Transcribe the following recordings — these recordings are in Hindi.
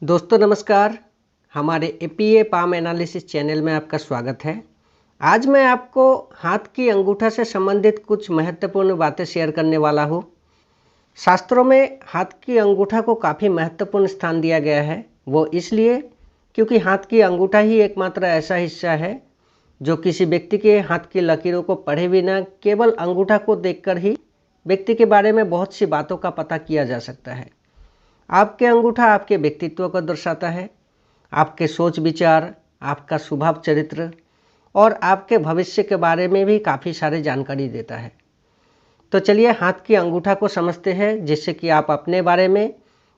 दोस्तों नमस्कार। हमारे एपीए पाम एनालिसिस चैनल में आपका स्वागत है। आज मैं आपको हाथ की अंगूठा से संबंधित कुछ महत्वपूर्ण बातें शेयर करने वाला हूँ। शास्त्रों में हाथ की अंगूठा को काफ़ी महत्वपूर्ण स्थान दिया गया है। वो इसलिए क्योंकि हाथ की अंगूठा ही एकमात्र ऐसा हिस्सा है जो किसी व्यक्ति के हाथ की लकीरों को पढ़े बिना केवल अंगूठा को देखकर ही व्यक्ति के बारे में बहुत सी बातों का पता किया जा सकता है। आपके अंगूठा आपके व्यक्तित्व को दर्शाता है, आपके सोच विचार, आपका स्वभाव चरित्र और आपके भविष्य के बारे में भी काफ़ी सारी जानकारी देता है। तो चलिए हाथ की अंगूठा को समझते हैं, जिससे कि आप अपने बारे में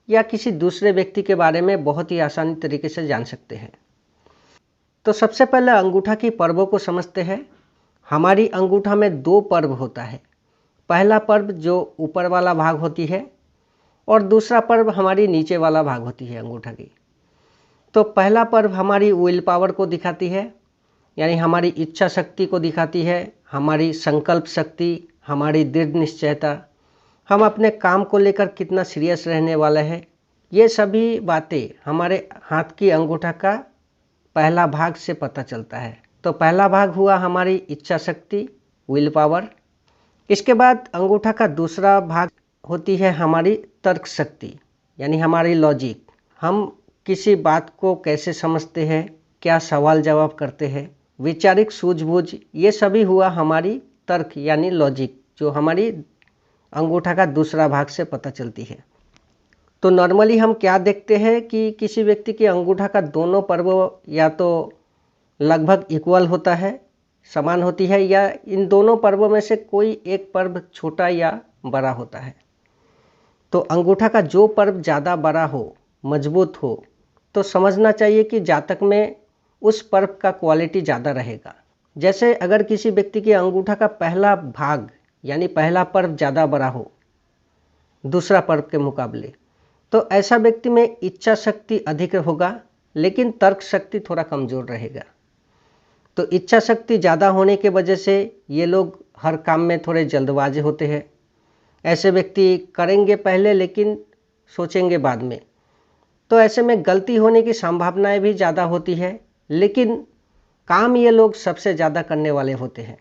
या किसी दूसरे व्यक्ति के बारे में बहुत ही आसानी तरीके से जान सकते हैं। तो सबसे पहले अंगूठा की पर्वों को समझते हैं। हमारी अंगूठा में दो पर्व होता है। पहला पर्व जो ऊपर वाला भाग होती है और दूसरा पर्व हमारी नीचे वाला भाग होती है अंगूठा की। तो पहला पर्व हमारी विल पावर को दिखाती है, यानी हमारी इच्छा शक्ति को दिखाती है, हमारी संकल्प शक्ति, हमारी दृढ़ निश्चयता, हम अपने काम को लेकर कितना सीरियस रहने वाले हैं। ये सभी बातें हमारे हाथ की अंगूठा का पहला भाग से पता चलता है। तो पहला भाग हुआ हमारी इच्छा शक्ति, विल पावर। इसके बाद अंगूठा का दूसरा भाग होती है हमारी तर्क शक्ति, यानी हमारी लॉजिक। हम किसी बात को कैसे समझते हैं, क्या सवाल जवाब करते हैं, वैचारिक सूझबूझ, ये सभी हुआ हमारी तर्क यानी लॉजिक, जो हमारी अंगूठा का दूसरा भाग से पता चलती है। तो नॉर्मली हम क्या देखते हैं कि किसी व्यक्ति के अंगूठा का दोनों पर्व या तो लगभग इक्वल होता है, समान होती है, या इन दोनों पर्वों में से कोई एक पर्व छोटा या बड़ा होता है। तो अंगूठा का जो पर्व ज़्यादा बड़ा हो, मजबूत हो, तो समझना चाहिए कि जातक में उस पर्व का क्वालिटी ज़्यादा रहेगा। जैसे अगर किसी व्यक्ति के अंगूठा का पहला भाग यानी पहला पर्व ज़्यादा बड़ा हो दूसरा पर्व के मुकाबले, तो ऐसा व्यक्ति में इच्छा शक्ति अधिक होगा, लेकिन तर्क शक्ति थोड़ा कमज़ोर रहेगा। तो इच्छा शक्ति ज़्यादा होने के वजह से ये लोग हर काम में थोड़े जल्दबाजी होते हैं। ऐसे व्यक्ति करेंगे पहले लेकिन सोचेंगे बाद में। तो ऐसे में गलती होने की संभावनाएं भी ज़्यादा होती है, लेकिन काम ये लोग सबसे ज़्यादा करने वाले होते हैं।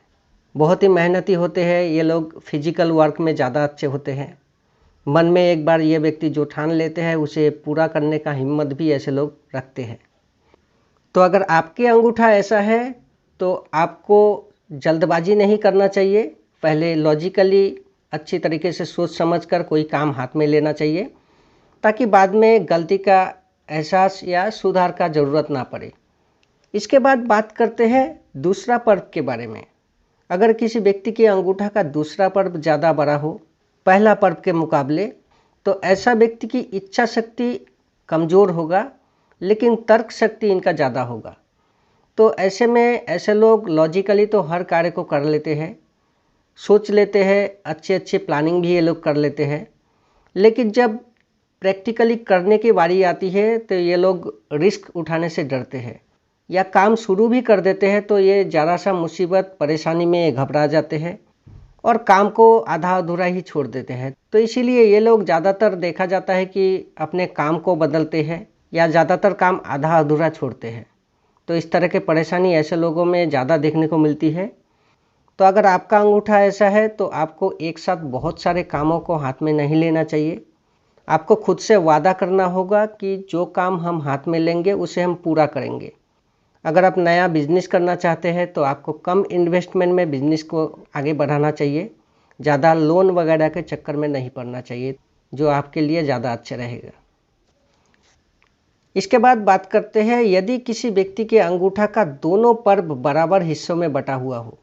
बहुत ही मेहनती होते हैं ये लोग, फिजिकल वर्क में ज़्यादा अच्छे होते हैं। मन में एक बार ये व्यक्ति जो ठान लेते हैं उसे पूरा करने का हिम्मत भी ऐसे लोग रखते हैं। तो अगर आपके अंगूठा ऐसा है तो आपको जल्दबाजी नहीं करना चाहिए। पहले लॉजिकली अच्छी तरीके से सोच समझकर कोई काम हाथ में लेना चाहिए, ताकि बाद में गलती का एहसास या सुधार का ज़रूरत ना पड़े। इसके बाद बात करते हैं दूसरा पर्व के बारे में। अगर किसी व्यक्ति के अंगूठा का दूसरा पर्व ज़्यादा बड़ा हो पहला पर्व के मुकाबले, तो ऐसा व्यक्ति की इच्छा शक्ति कमज़ोर होगा, लेकिन तर्क शक्ति इनका ज़्यादा होगा। तो ऐसे में ऐसे लोग लॉजिकली तो हर कार्य को कर लेते हैं, सोच लेते हैं, अच्छे प्लानिंग भी ये लोग कर लेते हैं, लेकिन जब प्रैक्टिकली करने की बारी आती है तो ये लोग रिस्क उठाने से डरते हैं, या काम शुरू भी कर देते हैं तो ये ज़रा सा मुसीबत परेशानी में घबरा जाते हैं और काम को आधा अधूरा ही छोड़ देते हैं। तो इसीलिए ये लोग ज़्यादातर देखा जाता है कि अपने काम को बदलते हैं या ज़्यादातर काम आधा अधूरा छोड़ते हैं। तो इस तरह की परेशानी ऐसे लोगों में ज़्यादा देखने को मिलती है। तो अगर आपका अंगूठा ऐसा है तो आपको एक साथ बहुत सारे कामों को हाथ में नहीं लेना चाहिए। आपको खुद से वादा करना होगा कि जो काम हम हाथ में लेंगे उसे हम पूरा करेंगे। अगर आप नया बिजनेस करना चाहते हैं तो आपको कम इन्वेस्टमेंट में बिजनेस को आगे बढ़ाना चाहिए, ज़्यादा लोन वगैरह के चक्कर में नहीं पड़ना चाहिए, जो आपके लिए ज़्यादा अच्छा रहेगा। इसके बाद बात करते हैं, यदि किसी व्यक्ति के अंगूठा का दोनों पर्व बराबर हिस्सों में बटा हुआ हो,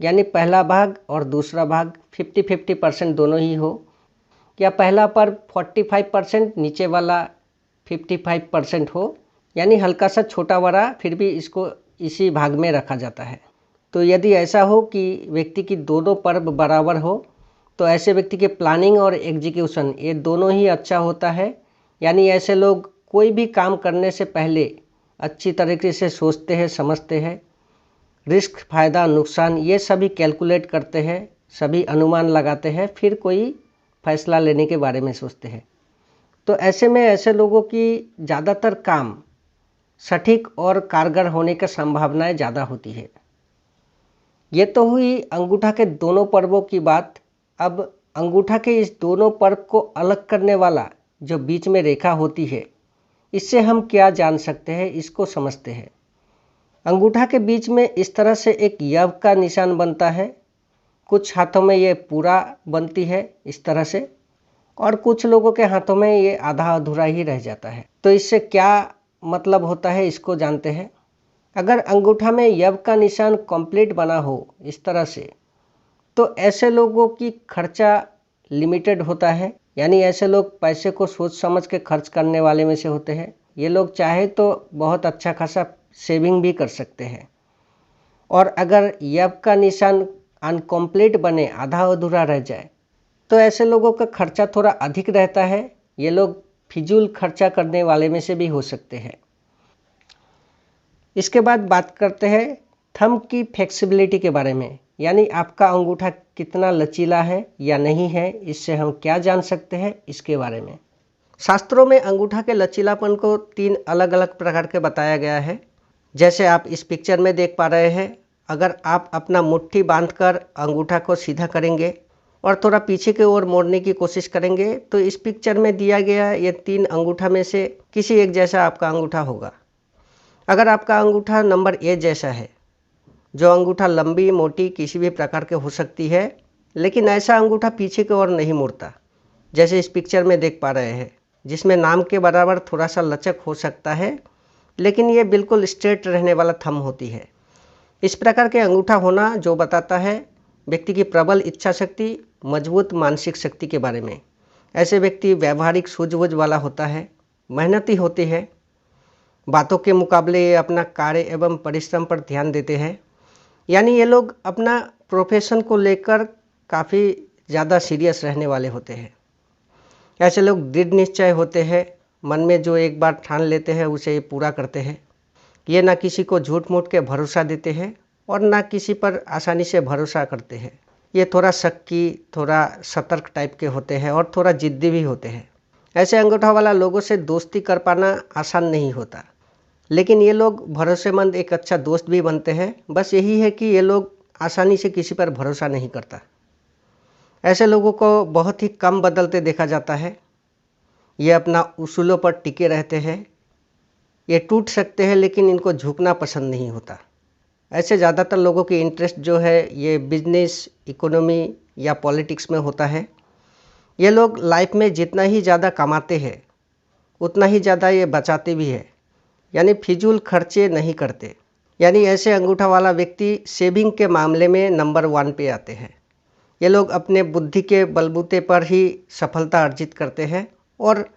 यानी पहला भाग और दूसरा भाग 50-50% दोनों ही हो, या पहला पर्व 45% नीचे वाला 55% हो, यानी हल्का सा छोटा बड़ा फिर भी इसको इसी भाग में रखा जाता है। तो यदि ऐसा हो कि व्यक्ति की दोनों पर्व बराबर हो, तो ऐसे व्यक्ति के प्लानिंग और एग्जीक्यूशन ये दोनों ही अच्छा होता है। यानी ऐसे लोग कोई भी काम करने से पहले अच्छी तरीके से सोचते हैं, समझते हैं, रिस्क, फ़ायदा, नुकसान ये सभी कैलकुलेट करते हैं, सभी अनुमान लगाते हैं, फिर कोई फैसला लेने के बारे में सोचते हैं। तो ऐसे में ऐसे लोगों की ज़्यादातर काम सटीक और कारगर होने की संभावनाएं ज़्यादा होती है। ये तो हुई अंगूठा के दोनों पर्वों की बात। अब अंगूठा के इस दोनों पर्व को अलग करने वाला जो बीच में रेखा होती है, इससे हम क्या जान सकते हैं, इसको समझते हैं। अंगूठा के बीच में इस तरह से एक यव का निशान बनता है। कुछ हाथों में ये पूरा बनती है इस तरह से, और कुछ लोगों के हाथों में ये आधा अधूरा ही रह जाता है। तो इससे क्या मतलब होता है, इसको जानते हैं। अगर अंगूठा में यव का निशान कंप्लीट बना हो इस तरह से, तो ऐसे लोगों की खर्चा लिमिटेड होता है। यानी ऐसे लोग पैसे को सोच समझ के खर्च करने वाले में से होते हैं। ये लोग चाहे तो बहुत अच्छा खासा सेविंग भी कर सकते हैं। और अगर यव का निशान अनकम्प्लीट बने, आधा अधूरा रह जाए, तो ऐसे लोगों का खर्चा थोड़ा अधिक रहता है। ये लोग फिजूल खर्चा करने वाले में से भी हो सकते हैं। इसके बाद बात करते हैं थंब की फ्लेक्सिबिलिटी के बारे में। यानी आपका अंगूठा कितना लचीला है या नहीं है, इससे हम क्या जान सकते हैं, इसके बारे में। शास्त्रों में अंगूठा के लचीलापन को 3 अलग अलग प्रकार के बताया गया है। जैसे आप इस पिक्चर में देख पा रहे हैं। अगर आप अपना मुट्ठी बांधकर अंगूठा को सीधा करेंगे और थोड़ा पीछे की ओर मोड़ने की कोशिश करेंगे, तो इस पिक्चर में दिया गया ये 3 अंगूठा में से किसी एक जैसा आपका अंगूठा होगा। अगर आपका अंगूठा नंबर ए जैसा है, जो अंगूठा लंबी मोटी किसी भी प्रकार के हो सकती है, लेकिन ऐसा अंगूठा पीछे की ओर नहीं मुड़ता, जैसे इस पिक्चर में देख पा रहे हैं, जिसमें नाम के बराबर थोड़ा सा लचक हो सकता है, लेकिन ये बिल्कुल स्ट्रेट रहने वाला थंब होती है। इस प्रकार के अंगूठा होना जो बताता है व्यक्ति की प्रबल इच्छा शक्ति, मजबूत मानसिक शक्ति के बारे में। ऐसे व्यक्ति व्यावहारिक सूझबूझ वाला होता है, मेहनती होते हैं, बातों के मुकाबले ये अपना कार्य एवं परिश्रम पर ध्यान देते हैं। यानी ये लोग अपना प्रोफेशन को लेकर काफ़ी ज़्यादा सीरियस रहने वाले होते हैं। ऐसे लोग दृढ़ निश्चय होते हैं, मन में जो एक बार ठान लेते हैं उसे ये पूरा करते हैं। ये ना किसी को झूठ मूठ के भरोसा देते हैं और ना किसी पर आसानी से भरोसा करते हैं। ये थोड़ा शक्की, थोड़ा सतर्क टाइप के होते हैं और थोड़ा जिद्दी भी होते हैं। ऐसे अंगूठा वाला लोगों से दोस्ती कर पाना आसान नहीं होता, लेकिन ये लोग भरोसेमंद एक अच्छा दोस्त भी बनते हैं। बस यही है कि ये लोग आसानी से किसी पर भरोसा नहीं करता। ऐसे लोगों को बहुत ही कम बदलते देखा जाता है। ये अपना उसूलों पर टिके रहते हैं। ये टूट सकते हैं, लेकिन इनको झुकना पसंद नहीं होता। ऐसे ज़्यादातर लोगों की इंटरेस्ट जो है ये बिजनेस, इकोनॉमी या पॉलिटिक्स में होता है। ये लोग लाइफ में जितना ही ज़्यादा कमाते हैं उतना ही ज़्यादा ये बचाते भी है। यानी फिजूल खर्चे नहीं करते। यानी ऐसे अंगूठा वाला व्यक्ति सेविंग के मामले में नंबर 1 पे आते हैं। ये लोग अपने बुद्धि के बलबूते पर ही सफलता अर्जित करते हैं और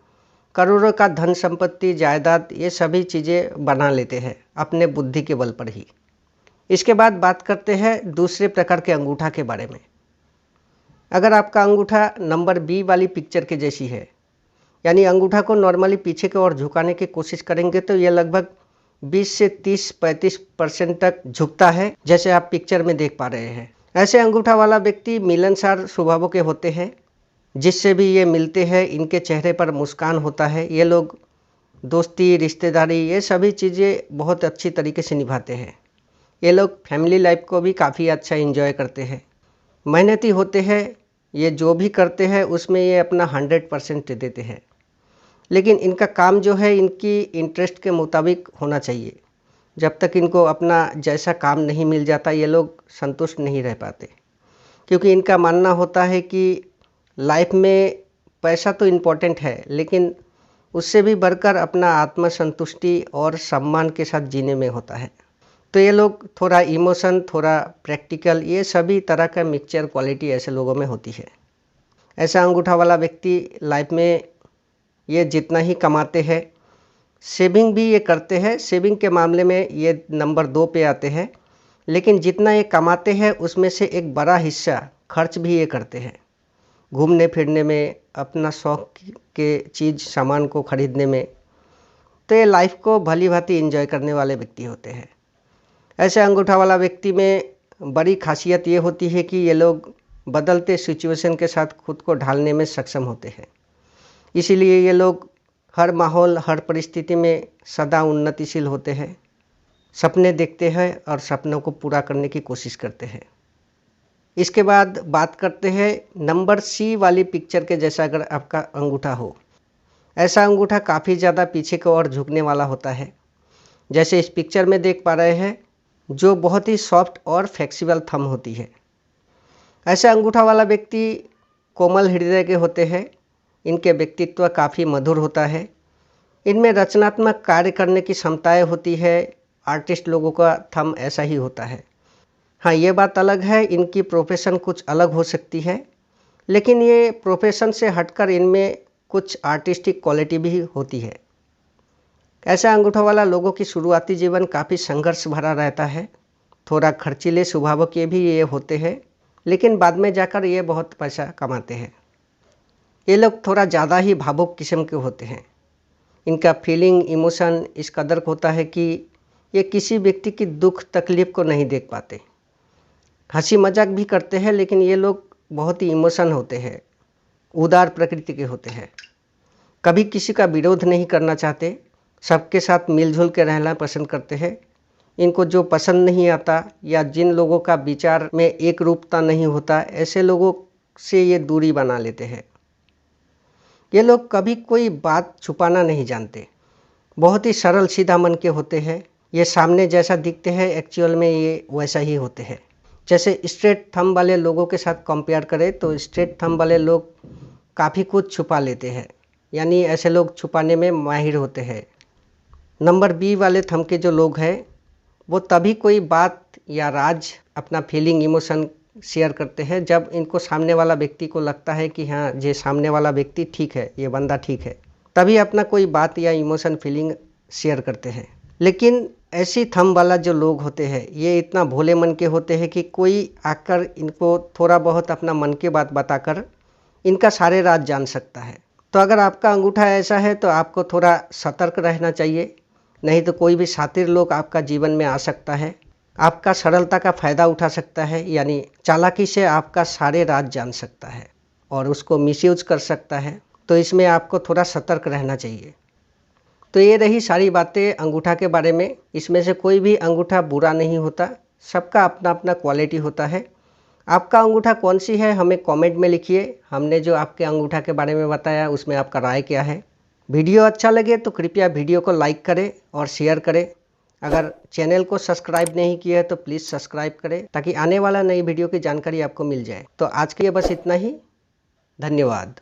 करोड़ों का धन संपत्ति, जायदाद, ये सभी चीज़ें बना लेते हैं अपने बुद्धि के बल पर ही। इसके बाद बात करते हैं दूसरे प्रकार के अंगूठा के बारे में। अगर आपका अंगूठा नंबर बी वाली पिक्चर के जैसी है, यानी अंगूठा को नॉर्मली पीछे की ओर झुकाने की कोशिश करेंगे तो ये लगभग 20 से 30-35% तक झुकता है, जैसे आप पिक्चर में देख पा रहे हैं। ऐसे अंगूठा वाला व्यक्ति मिलनसार स्वभाव के होते हैं। जिससे भी ये मिलते हैं इनके चेहरे पर मुस्कान होता है। ये लोग दोस्ती, रिश्तेदारी, ये सभी चीज़ें बहुत अच्छी तरीके से निभाते हैं। ये लोग फैमिली लाइफ को भी काफ़ी अच्छा एंजॉय करते हैं। मेहनती होते हैं। ये जो भी करते हैं उसमें ये अपना 100% देते हैं। लेकिन इनका काम जो है इनकी इंटरेस्ट के मुताबिक होना चाहिए। जब तक इनको अपना जैसा काम नहीं मिल जाता ये लोग संतुष्ट नहीं रह पाते, क्योंकि इनका मानना होता है कि लाइफ में पैसा तो इम्पोर्टेंट है, लेकिन उससे भी बढ़कर अपना आत्मसंतुष्टि और सम्मान के साथ जीने में होता है। तो ये लोग थोड़ा इमोशन, थोड़ा प्रैक्टिकल, ये सभी तरह का मिक्सचर क्वालिटी ऐसे लोगों में होती है। ऐसा अंगूठा वाला व्यक्ति लाइफ में ये जितना ही कमाते हैं, सेविंग भी ये करते हैं। सेविंग के मामले में ये नंबर 2 पे आते हैं। लेकिन जितना ये कमाते हैं उसमें से एक बड़ा हिस्सा खर्च भी ये करते हैं, घूमने फिरने में, अपना शौक के चीज़ सामान को खरीदने में। तो ये लाइफ को भली भांति एंजॉय करने वाले व्यक्ति होते हैं। ऐसे अंगूठा वाला व्यक्ति में बड़ी खासियत ये होती है कि ये लोग बदलते सिचुएशन के साथ खुद को ढालने में सक्षम होते हैं। इसीलिए ये लोग हर माहौल, हर परिस्थिति में सदा उन्नतिशील होते हैं, सपने देखते हैं और सपनों को पूरा करने की कोशिश करते हैं। इसके बाद बात करते हैं नंबर सी वाली पिक्चर के जैसा अगर आपका अंगूठा हो। ऐसा अंगूठा काफ़ी ज़्यादा पीछे की ओर झुकने वाला होता है। जैसे इस पिक्चर में देख पा रहे हैं, जो बहुत ही सॉफ्ट और फ्लेक्सिबल थंब होती है। ऐसे अंगूठा वाला व्यक्ति कोमल हृदय के होते हैं। इनके व्यक्तित्व काफ़ी मधुर होता है। इनमें रचनात्मक कार्य करने की क्षमताएं होती है। आर्टिस्ट लोगों का थंब ऐसा ही होता है। हाँ, ये बात अलग है, इनकी प्रोफेशन कुछ अलग हो सकती है, लेकिन ये प्रोफेशन से हटकर इनमें कुछ आर्टिस्टिक क्वालिटी भी होती है। ऐसा अंगूठा वाला लोगों की शुरुआती जीवन काफ़ी संघर्ष भरा रहता है। थोड़ा खर्चीले स्वभाव के भी ये होते हैं, लेकिन बाद में जाकर ये बहुत पैसा कमाते हैं। ये लोग थोड़ा ज़्यादा ही भावुक किस्म के होते हैं। इनका फीलिंग, इमोशन इस कदर होता है कि ये किसी व्यक्ति की दुख तकलीफ़ को नहीं देख पाते। हंसी मजाक भी करते हैं, लेकिन ये लोग बहुत ही इमोशन होते हैं, उदार प्रकृति के होते हैं। कभी किसी का विरोध नहीं करना चाहते, सबके साथ मिलजुल के रहना पसंद करते हैं। इनको जो पसंद नहीं आता या जिन लोगों का विचार में एक रूपता नहीं होता, ऐसे लोगों से ये दूरी बना लेते हैं। ये लोग कभी कोई बात छुपाना नहीं जानते, बहुत ही सरल सीधा मन के होते हैं। ये सामने जैसा दिखते हैं, एक्चुअल में ये वैसा ही होते हैं। जैसे स्ट्रेट थंब वाले लोगों के साथ कंपेयर करें तो स्ट्रेट थंब वाले लोग काफ़ी कुछ छुपा लेते हैं, यानी ऐसे लोग छुपाने में माहिर होते हैं। नंबर बी वाले थंब के जो लोग हैं, वो तभी कोई बात या राज, अपना फीलिंग, इमोशन शेयर करते हैं जब इनको सामने वाला व्यक्ति को लगता है कि हाँ, ये सामने वाला व्यक्ति ठीक है, ये बंदा ठीक है, तभी अपना कोई बात या इमोशन, फीलिंग शेयर करते हैं। लेकिन ऐसी थंब वाला जो लोग होते हैं, ये इतना भोले मन के होते हैं कि कोई आकर इनको थोड़ा बहुत अपना मन की बात बताकर इनका सारे राज जान सकता है। तो अगर आपका अंगूठा ऐसा है तो आपको थोड़ा सतर्क रहना चाहिए, नहीं तो कोई भी शातिर लोग आपका जीवन में आ सकता है, आपका सरलता का फ़ायदा उठा सकता है, यानी चालाकी से आपका सारे राज जान सकता है और उसको मिसयूज कर सकता है। तो इसमें आपको थोड़ा सतर्क रहना चाहिए। तो ये रही सारी बातें अंगूठा के बारे में। इसमें से कोई भी अंगूठा बुरा नहीं होता, सबका अपना अपना क्वालिटी होता है। आपका अंगूठा कौन सी है, हमें कमेंट में लिखिए। हमने जो आपके अंगूठा के बारे में बताया उसमें आपका राय क्या है। वीडियो अच्छा लगे तो कृपया वीडियो को लाइक करें और शेयर करें। अगर चैनल को सब्सक्राइब नहीं किया है तो प्लीज़ सब्सक्राइब करें, ताकि आने वाला नई वीडियो की जानकारी आपको मिल जाए। तो आज के लिए बस इतना ही। धन्यवाद।